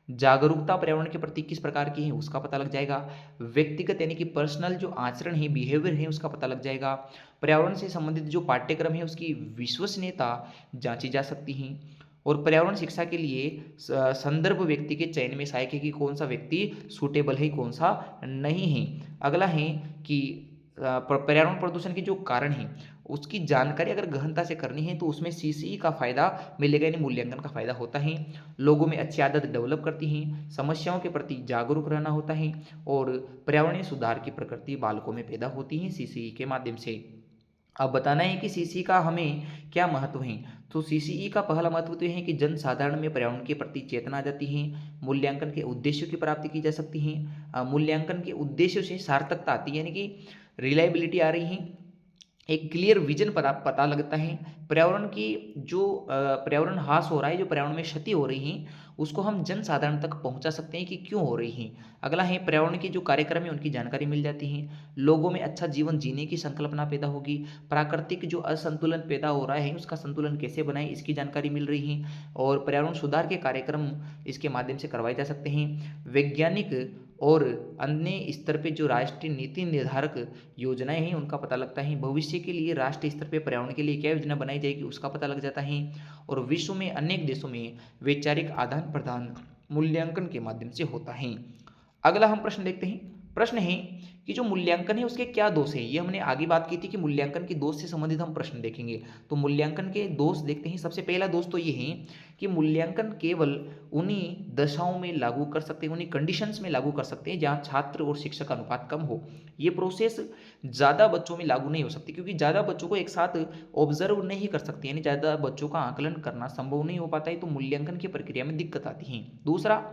जागरूकता पर्यावरण के प्रति किस प्रकार की है उसका पता लग जाएगा। व्यक्तिगत यानी कि पर्सनल जो आचरण है, बिहेवियर है, उसका पता लग जाएगा। पर्यावरण से संबंधित जो पाठ्यक्रम है उसकी विश्वसनीयता जांची जा सकती है। और पर्यावरण शिक्षा के लिए संदर्भ व्यक्ति के चयन में सहायक है कि कौन सा व्यक्ति सूटेबल है, कौन सा नहीं है। अगला है कि पर्यावरण प्रदूषण के जो कारण हैं उसकी जानकारी अगर गहनता से करनी है तो उसमें सीसीई का फायदा मिलेगा, यानी मूल्यांकन का फायदा होता है। लोगों में अच्छी आदत डेवलप करती हैं, समस्याओं के प्रति जागरूक रहना होता है, और पर्यावरणीय सुधार की प्रकृति बालकों में पैदा होती है सीसीई के माध्यम से। अब बताना है कि सीसीई का हमें क्या महत्व है। तो सीसीई का पहला महत्व तो यह है कि जन साधारण में पर्यावरण के प्रति चेतना आ जाती है, मूल्यांकन के उद्देश्यों की प्राप्ति की जा सकती है, मूल्यांकन के उद्देश्यों से सार्थकता आती है, यानी कि रिलायबिलिटी आ रही है, एक क्लियर विजन पता लगता है। पर्यावरण की जो पर्यावरण हास हो रहा है, जो पर्यावरण में क्षति हो रही है उसको हम जन साधारण तक पहुंचा सकते हैं कि क्यों हो रही है। अगला है पर्यावरण के जो कार्यक्रम है उनकी जानकारी मिल जाती है, लोगों में अच्छा जीवन जीने की संकल्पना पैदा होगी, प्राकृतिक जो असंतुलन पैदा हो रहा है उसका संतुलन कैसे बनाए इसकी जानकारी मिल रही है, और पर्यावरण सुधार के कार्यक्रम इसके माध्यम से करवाए जा सकते हैं। वैज्ञानिक और अन्य स्तर पे जो राष्ट्रीय नीति निर्धारक योजनाएं हैं उनका पता लगता है। भविष्य के लिए राष्ट्रीय स्तर पे पर्यावरण के लिए क्या योजना बनाई जाएगी उसका पता लग जाता है। और विश्व में अनेक देशों में वैचारिक आदान प्रदान मूल्यांकन के माध्यम से होता है। अगला हम प्रश्न देखते हैं। प्रश्न है कि जो मूल्यांकन है उसके क्या दोष है। ये हमने आगे बात की थी कि मूल्यांकन के दोष से संबंधित हम प्रश्न देखेंगे। तो मूल्यांकन के दोष देखते हैं। सबसे पहला दोष तो ये है कि मूल्यांकन केवल उन्हीं दशाओं में लागू कर सकते हैं, उन्हीं कंडीशंस में लागू कर सकते हैं जहाँ छात्र और शिक्षक अनुपात कम हो। ये प्रोसेस ज़्यादा बच्चों में लागू नहीं हो सकती, क्योंकि ज़्यादा बच्चों को एक साथ ऑब्जर्व नहीं कर सकते, यानी ज़्यादा बच्चों का आकलन करना संभव नहीं हो पाता है, तो मूल्यांकन की प्रक्रिया में दिक्कत आती है। दूसरा,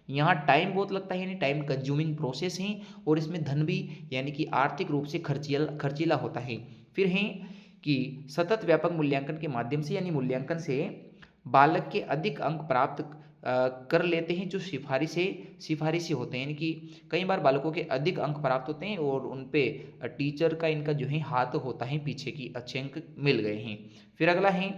यहाँ टाइम बहुत लगता है, यानी टाइम कंज्यूमिंग प्रोसेस है, और इसमें धन भी यानी कि आर्थिक रूप से खर्चीला होता है। फिर है कि सतत व्यापक मूल्यांकन के माध्यम से, यानी मूल्यांकन से बालक के अधिक अंक प्राप्त कर लेते हैं जो सिफारिशी होते हैं, यानी कि कई बार बालकों के अधिक अंक प्राप्त होते हैं और उन पे टीचर का इनका जो है हाथ होता है पीछे की, अच्छे अंक मिल गए हैं। फिर अगला है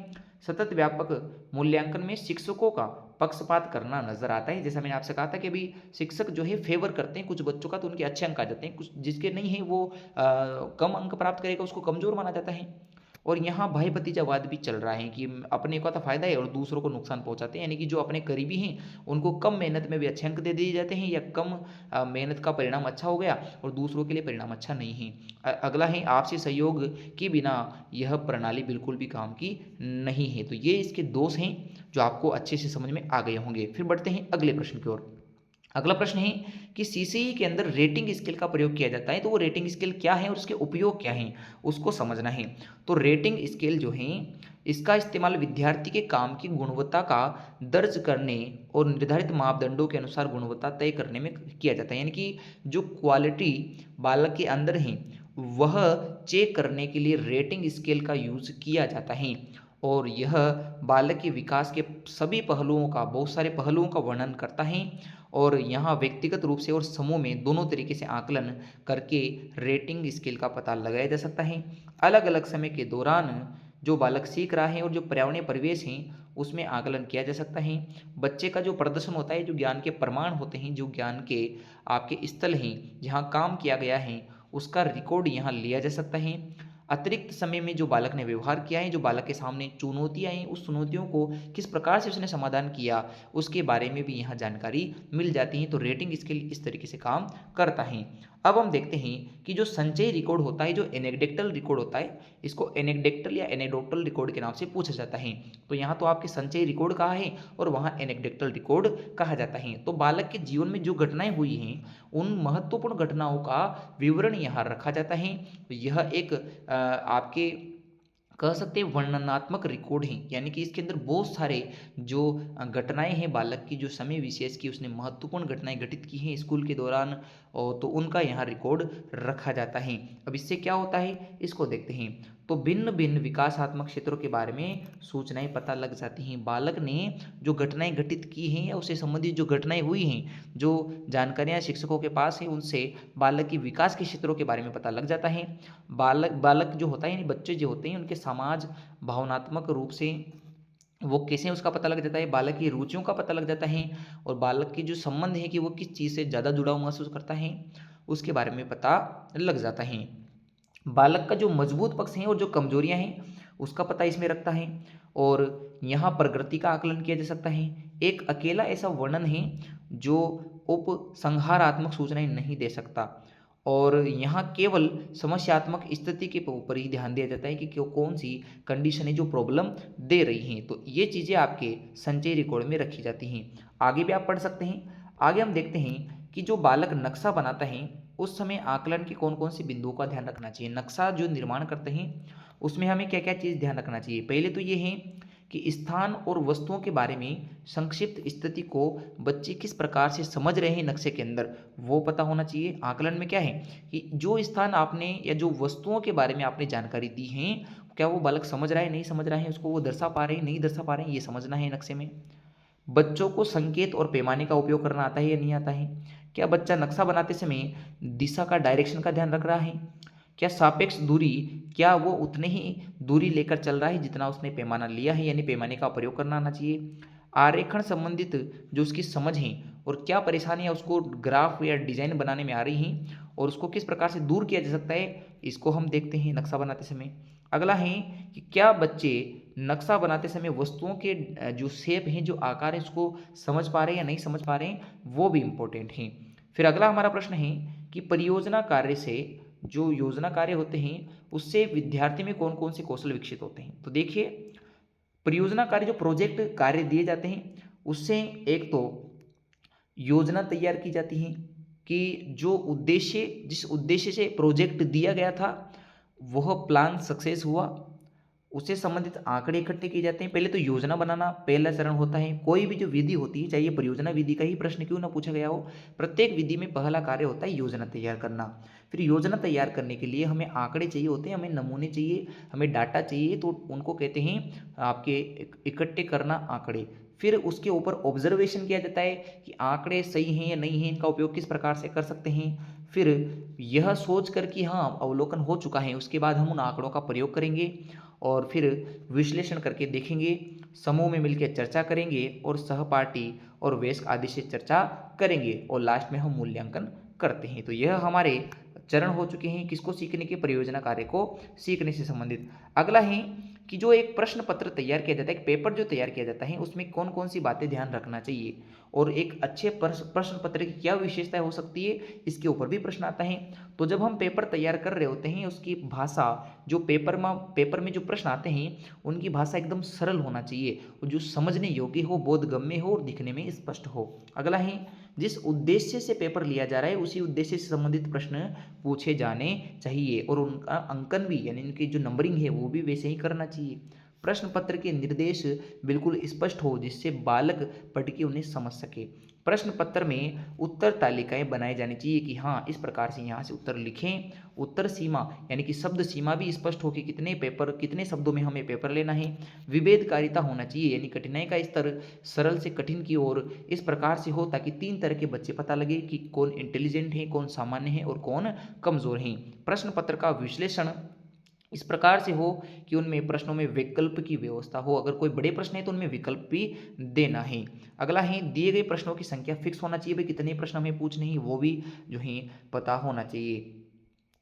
सतत व्यापक मूल्यांकन में शिक्षकों का पक्षपात करना नजर आता है। जैसा मैंने आपसे कहा था कि अभी शिक्षक जो है फेवर करते हैं कुछ बच्चों का, तो उनके अच्छे अंक आ जाते हैं, कुछ जिसके नहीं है वो कम अंक प्राप्त करेगा, उसको कमजोर माना जाता है। और यहाँ भाई भतीजावाद भी चल रहा है कि अपने को तो फायदा है और दूसरों को नुकसान पहुंचाते हैं, यानी कि जो अपने करीबी हैं उनको कम मेहनत में भी अच्छे अंक दे दिए जाते हैं, या कम मेहनत का परिणाम अच्छा हो गया और दूसरों के लिए परिणाम अच्छा नहीं है। अगला है आपसी सहयोग के बिना यह प्रणाली बिल्कुल भी काम की नहीं है। तो ये इसके दोष हैं जो आपको अच्छे से समझ में आ गए होंगे। फिर बढ़ते हैं अगले प्रश्न की ओर। अगला प्रश्न है कि सीसीई के अंदर रेटिंग स्केल का प्रयोग किया जाता है, तो वो रेटिंग स्केल क्या है और उसके उपयोग क्या हैं उसको समझना है। तो रेटिंग स्केल जो है इसका इस्तेमाल विद्यार्थी के काम की गुणवत्ता का दर्ज करने और निर्धारित मापदंडों के अनुसार गुणवत्ता तय करने में किया जाता है, यानी कि जो क्वालिटी बालक के अंदर है वह चेक करने के लिए रेटिंग स्केल का यूज किया जाता है। और यह बालक के विकास के सभी पहलुओं का, बहुत सारे पहलुओं का वर्णन करता है, और यहाँ व्यक्तिगत रूप से और समूह में दोनों तरीके से आकलन करके रेटिंग स्केल का पता लगाया जा सकता है। अलग अलग समय के दौरान जो बालक सीख रहा है और जो पर्यावरणीय परिवेश है उसमें आकलन किया जा सकता है। बच्चे का जो प्रदर्शन होता है, जो ज्ञान के प्रमाण होते हैं, जो ज्ञान के आपके स्थल हैं जहाँ काम किया गया है उसका रिकॉर्ड यहाँ लिया जा सकता है। अतिरिक्त समय में जो बालक ने व्यवहार किया है, जो बालक के सामने चुनौतियाँ आई, उस चुनौतियों को किस प्रकार से उसने समाधान किया उसके बारे में भी यहाँ जानकारी मिल जाती है। तो रेटिंग स्केल इस तरीके से काम करता है। अब हम देखते हैं कि जो संचयी रिकॉर्ड होता है, जो एनेक्डोटल रिकॉर्ड होता है, इसको एनेक्डोटल या एनेक्डोटल रिकॉर्ड के नाम से पूछा जाता है। तो यहाँ तो आपके संचयी रिकॉर्ड कहा है और वहाँ एनेक्डोटल रिकॉर्ड कहा जाता है। तो बालक के जीवन में जो घटनाएं हुई हैं उन महत्वपूर्ण घटनाओं का विवरण यहाँ रखा जाता है। यह एक आपके कह सकते हैं वर्णनात्मक रिकॉर्ड हैं, यानी कि इसके अंदर बहुत सारे जो घटनाएं हैं बालक की, जो समय विशेष की उसने महत्वपूर्ण घटनाएं घटित की हैं स्कूल के दौरान, और तो उनका यहाँ रिकॉर्ड रखा जाता है। अब इससे क्या होता है इसको देखते हैं। तो भिन्न भिन्न विकासात्मक क्षेत्रों के बारे में सूचनाएं पता लग जाती हैं। बालक ने जो घटनाएं घटित की हैं या उससे संबंधित जो घटनाएं हुई हैं, जो जानकारियां शिक्षकों के पास है, उनसे बालक की विकास के क्षेत्रों के बारे में पता लग जाता है। बालक बालक जो होता है, यानी बच्चे जो होते हैं, उनके समाज भावनात्मक रूप से वो कैसे हैं उसका पता लग जाता है, बालक की रुचियों का पता लग जाता है, और बालक के जो संबंध है कि वो किस चीज़ से ज़्यादा जुड़ाव महसूस करता है उसके बारे में पता लग जाता है। बालक का जो मजबूत पक्ष है और जो कमजोरियां हैं उसका पता इसमें रखता है, और यहाँ प्रगति का आकलन किया जा सकता है। एक अकेला ऐसा वर्णन है जो उपसंहारात्मक सूचनाएं नहीं दे सकता, और यहाँ केवल समस्यात्मक स्थिति के ऊपर ही ध्यान दिया जाता है कि कौन सी कंडीशन है जो प्रॉब्लम दे रही हैं। तो ये चीज़ें आपके संचय रिकॉर्ड में रखी जाती हैं। आगे भी आप पढ़ सकते हैं। आगे हम देखते हैं कि जो बालक नक्शा बनाता है उस समय आकलन के कौन कौन से बिंदुओं का ध्यान रखना चाहिए। नक्शा जो निर्माण करते हैं उसमें हमें क्या क्या चीज़ ध्यान रखना चाहिए। पहले तो ये है कि स्थान और वस्तुओं के बारे में संक्षिप्त स्थिति को बच्चे किस प्रकार से समझ रहे हैं नक्शे के अंदर, वो पता होना चाहिए। आकलन में क्या है कि जो स्थान आपने या जो वस्तुओं के बारे में आपने जानकारी दी है, क्या वो बालक समझ रहा है नहीं समझ रहा है, उसको वो दर्शा पा रहे हैं नहीं दर्शा पा रहे हैं, ये समझना है नक्शे में। बच्चों को संकेत और पैमाने का उपयोग करना आता है या नहीं आता है। क्या बच्चा नक्शा बनाते समय दिशा का डायरेक्शन का ध्यान रख रहा है। क्या सापेक्ष दूरी, क्या वो उतने ही दूरी लेकर चल रहा है जितना उसने पैमाना लिया है, यानी पैमाने का प्रयोग करना आना चाहिए। आरेखण संबंधित जो उसकी समझ है और क्या परेशानियाँ उसको ग्राफ या डिजाइन बनाने में आ रही हैं और उसको किस प्रकार से दूर किया जा सकता है, इसको हम देखते हैं नक्शा बनाते समय। अगला है कि क्या बच्चे नक्शा बनाते समय वस्तुओं के जो शेप हैं, जो आकार है, उसको समझ पा रहे हैं या नहीं समझ पा रहे हैं, वो भी इम्पोर्टेंट हैं। फिर अगला हमारा प्रश्न है कि परियोजना कार्य से, जो योजना कार्य होते हैं उससे विद्यार्थी में कौन कौन से कौशल विकसित होते हैं। तो देखिए, परियोजना कार्य जो प्रोजेक्ट कार्य दिए जाते हैं उससे एक तो योजना तैयार की जाती है कि जो उद्देश्य, जिस उद्देश्य से प्रोजेक्ट दिया गया था वह प्लान सक्सेस हुआ, उससे संबंधित आंकड़े इकट्ठे किए जाते हैं। पहले तो योजना बनाना पहला चरण होता है। कोई भी जो विधि होती है, चाहे ये परियोजना विधि का ही प्रश्न क्यों ना पूछा गया हो, प्रत्येक विधि में पहला कार्य होता है योजना तैयार करना। फिर योजना तैयार करने के लिए हमें आंकड़े चाहिए होते हैं, हमें नमूने चाहिए, हमें डाटा चाहिए, तो उनको कहते हैं आपके इकट्ठे करना आंकड़े। फिर उसके ऊपर ऑब्जर्वेशन किया जाता है कि आंकड़े सही हैं या नहीं हैं, इनका उपयोग किस प्रकार से कर सकते हैं। फिर यह सोच कर कि हाँ अवलोकन हो चुका है, उसके बाद हम उन आंकड़ों का प्रयोग करेंगे और फिर विश्लेषण करके देखेंगे, समूह में मिलकर चर्चा करेंगे और सहपाठी और वयस्क आदि से चर्चा करेंगे और लास्ट में हम मूल्यांकन करते हैं। तो यह हमारे चरण हो चुके हैं किसको सीखने के, परियोजना कार्य को सीखने से संबंधित। अगला है कि जो एक प्रश्न पत्र तैयार किया जाता है, एक पेपर जो तैयार किया जाता है, उसमें कौन कौन सी बातें ध्यान रखना चाहिए और एक अच्छे प्रश्न पत्र की क्या विशेषताएं हो सकती है, इसके ऊपर भी प्रश्न आता है। तो जब हम पेपर तैयार कर रहे होते हैं उसकी भाषा, जो पेपर में जो प्रश्न आते हैं उनकी भाषा एकदम सरल होना चाहिए और जो समझने योग्य हो, बोधगम्य हो और दिखने में स्पष्ट हो। अगला है जिस उद्देश्य से पेपर लिया जा रहा है उसी उद्देश्य से संबंधित प्रश्न पूछे जाने चाहिए और उनका अंकन भी, यानी उनकी जो नंबरिंग है वो भी वैसे ही करना चाहिए। प्रश्न पत्र के निर्देश बिल्कुल स्पष्ट हो जिससे बालक पढ़ के उन्हें समझ सके। प्रश्न पत्र में उत्तर तालिकाएं बनाई जानी चाहिए कि हाँ इस प्रकार से यहाँ से उत्तर लिखें। उत्तर सीमा यानी कि शब्द सीमा भी स्पष्ट हो कि कितने शब्दों में हमें पेपर लेना है। विभेदकारिता होना चाहिए, यानी कठिनाई का स्तर सरल से कठिन की ओर इस प्रकार से हो ताकि 3 तरह के बच्चे पता लगे कि कौन इंटेलिजेंट है, कौन सामान्य है और कौन कमजोर है। प्रश्न पत्र का विश्लेषण इस प्रकार से हो कि उनमें प्रश्नों में विकल्प की व्यवस्था हो, अगर कोई बड़े प्रश्न है तो उनमें विकल्प भी देना है। अगला है दिए गए प्रश्नों की संख्या फिक्स होना चाहिए, भाई कितने प्रश्न हमें पूछने हैं वो भी जो है पता होना चाहिए।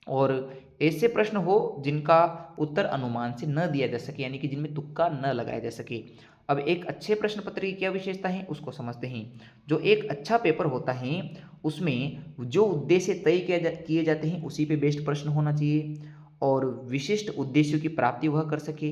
और ऐसे प्रश्न हो जिनका उत्तर अनुमान से न दिया जा सके, यानी कि जिनमें तुक्का न लगाया जा सके। अब एक अच्छे प्रश्न पत्र की क्या विशेषता है उसको समझते हैं। जो एक अच्छा पेपर होता है उसमें जो उद्देश्य तय किए जाते हैं उसी पे बेस्ड प्रश्न होना चाहिए और विशिष्ट उद्देश्यों की प्राप्ति वह कर सके।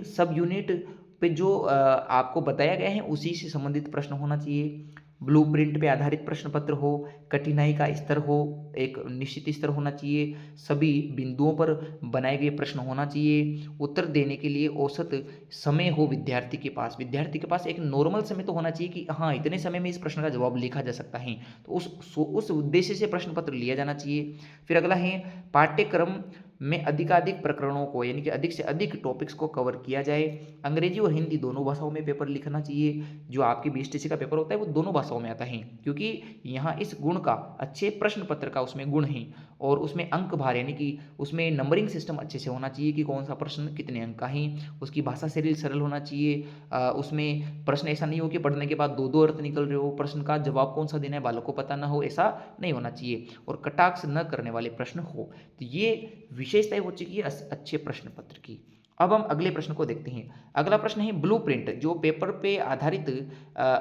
सब यूनिट पे जो आपको बताया गया है उसी से संबंधित प्रश्न होना चाहिए। ब्लूप्रिंट पे आधारित प्रश्न पत्र हो, कठिनाई का स्तर हो, एक निश्चित स्तर होना चाहिए, सभी बिंदुओं पर बनाए गए प्रश्न होना चाहिए, उत्तर देने के लिए औसत समय हो विद्यार्थी के पास एक नॉर्मल समय तो होना चाहिए कि हाँ इतने समय में इस प्रश्न का जवाब लिखा जा सकता है, तो उस उद्देश्य से प्रश्न पत्र लिया जाना चाहिए। फिर अगला है पाठ्यक्रम में अधिकाधिक प्रकरणों को यानी कि अधिक से अधिक टॉपिक्स को कवर किया जाए। अंग्रेजी और हिंदी दोनों भाषाओं में पेपर लिखना चाहिए। जो आपकी बीएसटीसी का पेपर होता है वो दोनों भाषाओं में आता है, क्योंकि यहाँ इस गुण का अच्छे प्रश्न पत्र का उसमें गुण है और उसमें अंक भार यानी कि उसमें नंबरिंग सिस्टम अच्छे से होना चाहिए कि कौन सा प्रश्न कितने अंक का है। उसकी भाषा शैली सरल होना चाहिए। उसमें प्रश्न ऐसा नहीं हो कि पढ़ने के बाद दो दो अर्थ निकल रहे हो, प्रश्न का जवाब कौन सा देना है बालक को पता ना हो, ऐसा नहीं होना चाहिए और कटाक्ष न करने वाले प्रश्न हो। तो ये विशेषताएं हो चुकी है अच्छे प्रश्न पत्र की। अब हम अगले प्रश्न को देखते हैं। अगला प्रश्न है ब्लूप्रिंट। जो पेपर पे आधारित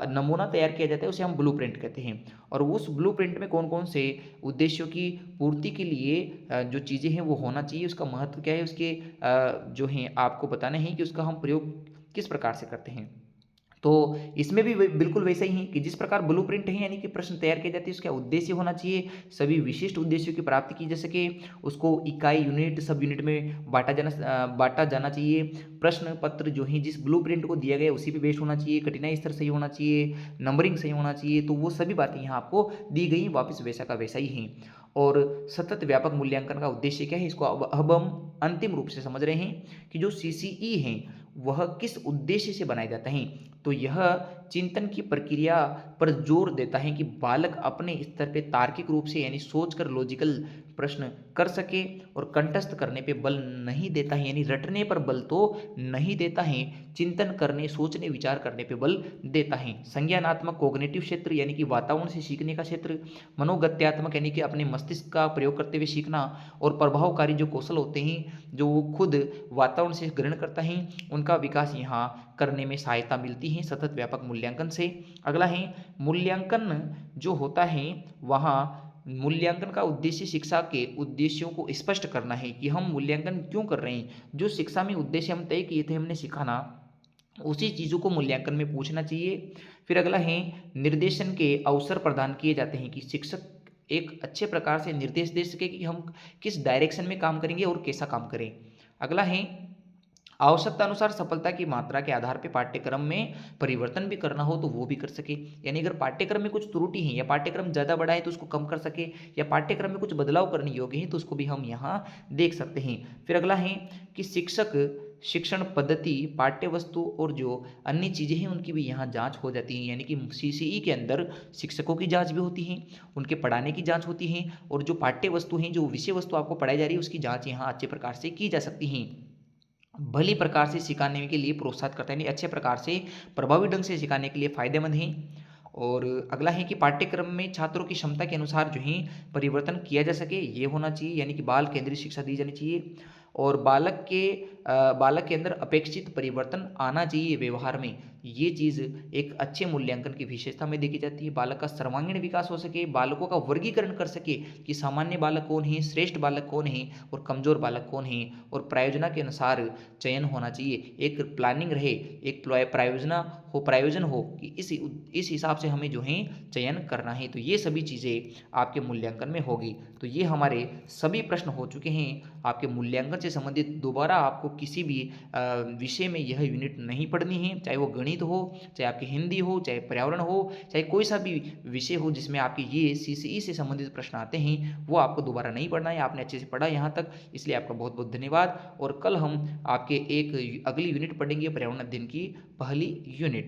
नमूना तैयार किया जाता है उसे हम ब्लूप्रिंट कहते हैं। और उस ब्लूप्रिंट में कौन कौन से उद्देश्यों की पूर्ति के लिए जो चीज़ें हैं वो होना चाहिए, उसका महत्व क्या है, उसके जो हैं आपको बताना है कि उसका हम प्रयोग किस प्रकार से करते हैं। तो इसमें भी बिल्कुल वैसा ही है कि जिस प्रकार ब्लूप्रिंट है यानी कि प्रश्न तैयार किए जाते हैं उसका उद्देश्य होना चाहिए, सभी विशिष्ट उद्देश्यों की प्राप्ति की जा सके, उसको इकाई यूनिट सब यूनिट में बांटा जाना चाहिए। प्रश्न पत्र जो है जिस ब्लूप्रिंट को दिया गया उसी पे बेस्ड होना चाहिए, कठिनाई स्तर सही होना चाहिए, नंबरिंग सही होना चाहिए। तो वो सभी बातें यहाँ आपको दी गई वापस वैसा का वैसा ही है। और सतत व्यापक मूल्यांकन का उद्देश्य क्या है, इसको अब हम अंतिम रूप से समझ रहे हैं कि जो सीसीई है वह किस उद्देश्य से बनाए जाते हैं। तो यह चिंतन की प्रक्रिया पर जोर देता है कि बालक अपने स्तर पे तार्किक रूप से यानी सोचकर लॉजिकल प्रश्न कर सके और कंठस्थ करने पे बल नहीं देता है, यानी रटने पर बल तो नहीं देता है, चिंतन करने सोचने विचार करने पे बल देता है। संज्ञानात्मक कोग्निटिव क्षेत्र यानी कि वातावरण से सीखने का क्षेत्र, मनोगत्यात्मक यानी कि अपने मस्तिष्क का प्रयोग करते हुए सीखना, और प्रभावकारी जो कौशल होते हैं जो वो खुद वातावरण से ग्रहण करता है उनका विकास यहाँ करने में सहायता मिलती है सतत व्यापक मूल्यांकन से। अगला है मूल्यांकन जो होता है वहाँ मूल्यांकन का उद्देश्य शिक्षा के उद्देश्यों को स्पष्ट करना है कि हम मूल्यांकन क्यों कर रहे हैं। जो शिक्षा में उद्देश्य हम तय किए थे हमने सिखाना, उसी चीज़ों को मूल्यांकन में पूछना चाहिए। फिर अगला है निर्देशन के अवसर प्रदान किए जाते हैं कि शिक्षक एक अच्छे प्रकार से निर्देश दे सके कि हम किस डायरेक्शन में काम करेंगे और कैसा काम करें। अगला है आवश्यकता अनुसार सफलता की मात्रा के आधार पर पाठ्यक्रम में परिवर्तन भी करना हो तो वो भी कर सके, यानी अगर पाठ्यक्रम में कुछ त्रुटि है या पाठ्यक्रम ज़्यादा बड़ा है तो उसको कम कर सके, या पाठ्यक्रम में कुछ बदलाव करने योग्य है तो उसको भी हम यहाँ देख सकते हैं। फिर अगला है कि शिक्षक शिक्षण पद्धति पाठ्य वस्तु और जो अन्य चीज़ें हैं उनकी भी यहाँ जांच हो जाती है, यानी कि सीसीई के अंदर शिक्षकों की जांच भी होती है, उनके पढ़ाने की जांच होती है, और जो पाठ्य वस्तु हैं जो विषय वस्तु आपको पढ़ाई जा रही है उसकी जांच यहाँ अच्छे प्रकार से की जा सकती है। भली प्रकार से सिखाने के लिए प्रोत्साहित करता है, यानी अच्छे प्रकार से प्रभावी ढंग से सिखाने के लिए फायदेमंद है। और अगला है कि पाठ्यक्रम में छात्रों की क्षमता के अनुसार जो है परिवर्तन किया जा सके, ये होना चाहिए, यानी कि बाल केंद्रित शिक्षा दी जानी चाहिए। और बालक के अंदर अपेक्षित परिवर्तन आना चाहिए व्यवहार में, ये चीज़ एक अच्छे मूल्यांकन की विशेषता में देखी जाती है। बालक का सर्वांगीण विकास हो सके, बालकों का वर्गीकरण कर सके कि सामान्य बालक कौन है, श्रेष्ठ बालक कौन है और कमजोर बालक कौन है, और प्रायोजना के अनुसार चयन होना चाहिए, एक प्लानिंग रहे, एक प्रायोजन हो कि इस हिसाब से हमें जो है चयन करना है। तो ये सभी चीज़ें आपके मूल्यांकन में होगी। तो ये हमारे सभी प्रश्न हो चुके हैं आपके मूल्यांकन से संबंधित। दोबारा आपको किसी भी विषय में यह यूनिट नहीं पढ़नी है, चाहे वो गणित हो, चाहे आपकी हिंदी हो, चाहे पर्यावरण हो, चाहे कोई सा भी विषय हो जिसमें आपके ये सीसीई से संबंधित प्रश्न आते हैं, वो आपको दोबारा नहीं पढ़ना है। आपने अच्छे से पढ़ा यहाँ तक, इसलिए आपका बहुत बहुत धन्यवाद। और कल हम आपके एक अगली यूनिट पढ़ेंगे पर्यावरण अध्ययन की पहली यूनिट।